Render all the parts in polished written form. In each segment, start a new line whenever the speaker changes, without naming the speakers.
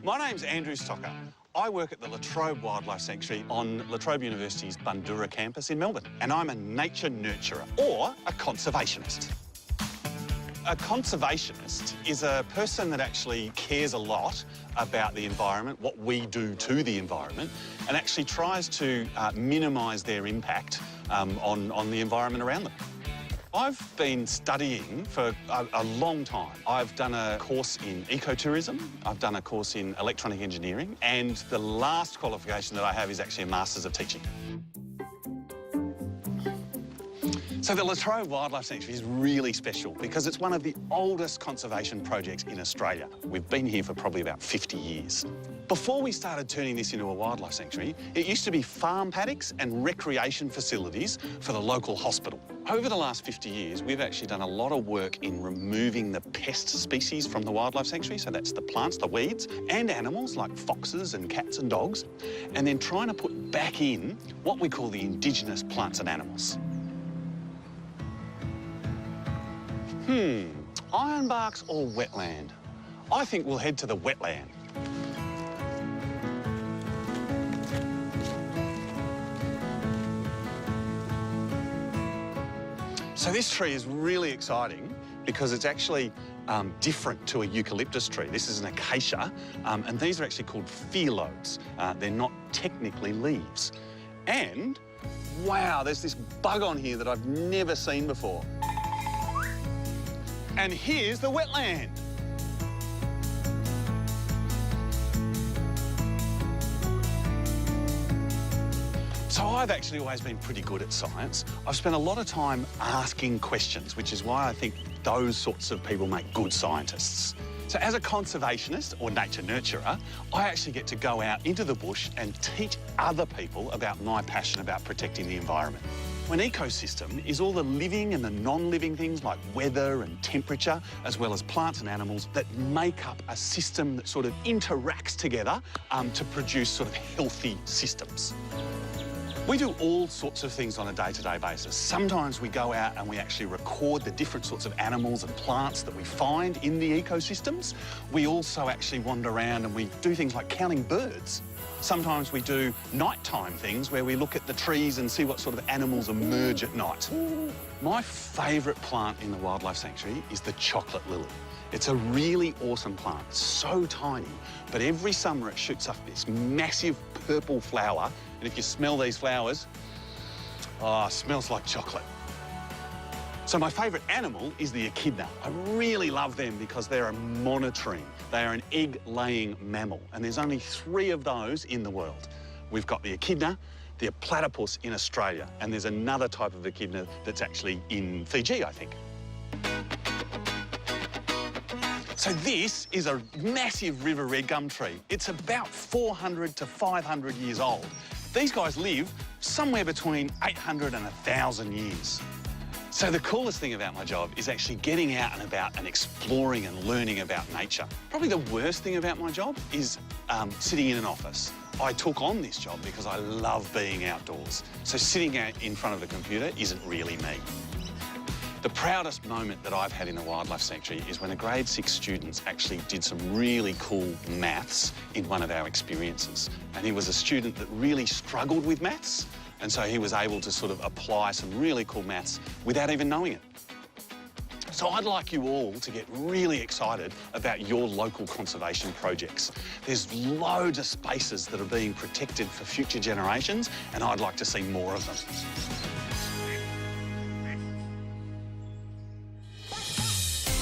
My name's Andrew Stocker. I work at the Trobe Wildlife Sanctuary on La Trobe University's Bundoora campus in Melbourne, and I'm a nature nurturer, or a conservationist. A conservationist is a person that actually cares a lot about the environment, what we do to the environment, and actually tries to minimise their impact on the environment around them. I've been studying for a long time. I've done a course in ecotourism, I've done a course in electronic engineering, and the last qualification that I have is actually a Masters of Teaching. So the La Trobe Wildlife Sanctuary is really special because it's one of the oldest conservation projects in Australia. We've been here for probably about 50 years. Before we started turning this into a wildlife sanctuary, it used to be farm paddocks and recreation facilities for the local hospital. Over the last 50 years, we've actually done a lot of work in removing the pest species from the wildlife sanctuary, so that's the plants, the weeds, and animals like foxes and cats and dogs, and then trying to put back in what we call the indigenous plants and animals. Ironbarks or wetland? I think we'll head to the wetland. So this tree is really exciting because it's actually different to a eucalyptus tree. This is an acacia, and these are actually called phyllodes. They're not technically leaves. And, wow, there's this bug on here that I've never seen before. And here's the wetland. So I've actually always been pretty good at science. I've spent a lot of time asking questions, which is why I think those sorts of people make good scientists. So as a conservationist or nature nurturer, I actually get to go out into the bush and teach other people about my passion about protecting the environment. An ecosystem is all the living and the non-living things like weather and temperature, as well as plants and animals that make up a system that sort of interacts together to produce sort of healthy systems. We do all sorts of things on a day-to-day basis. Sometimes we go out and we actually record the different sorts of animals and plants that we find in the ecosystems. We also actually wander around and we do things like counting birds. Sometimes we do nighttime things where we look at the trees and see what sort of animals emerge at night. My favourite plant in the wildlife sanctuary is the chocolate lily. It's a really awesome plant. It's so tiny, but every summer it shoots up this massive purple flower, and if you smell these flowers, oh, it smells like chocolate. So my favourite animal is the echidna. I really love them because they're a monitoring. They are an egg-laying mammal, and there's only 3 of those in the world. We've got the echidna, the platypus in Australia, and there's another type of echidna that's actually in Fiji, I think. So this is a massive river red gum tree. It's about 400 to 500 years old. These guys live somewhere between 800 and 1,000 years. So the coolest thing about my job is actually getting out and about and exploring and learning about nature. Probably the worst thing about my job is sitting in an office. I took on this job because I love being outdoors. So sitting out in front of the computer isn't really me. The proudest moment that I've had in the wildlife sanctuary is when a grade 6 student actually did some really cool maths in one of our experiences. And he was a student that really struggled with maths, and so he was able to sort of apply some really cool maths without even knowing it. So I'd like you all to get really excited about your local conservation projects. There's loads of spaces that are being protected for future generations, and I'd like to see more of them.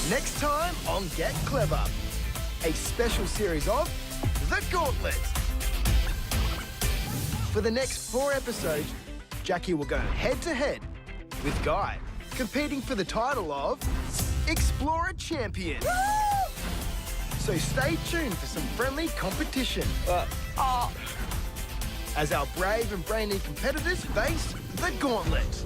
Next time on Get Clever, a special series of The Gauntlet. For the next 4 episodes, Jackie will go head-to-head with Guy, competing for the title of Explorer Champion. Woo! So stay tuned for some friendly competition. As our brave and brainy competitors face The Gauntlet.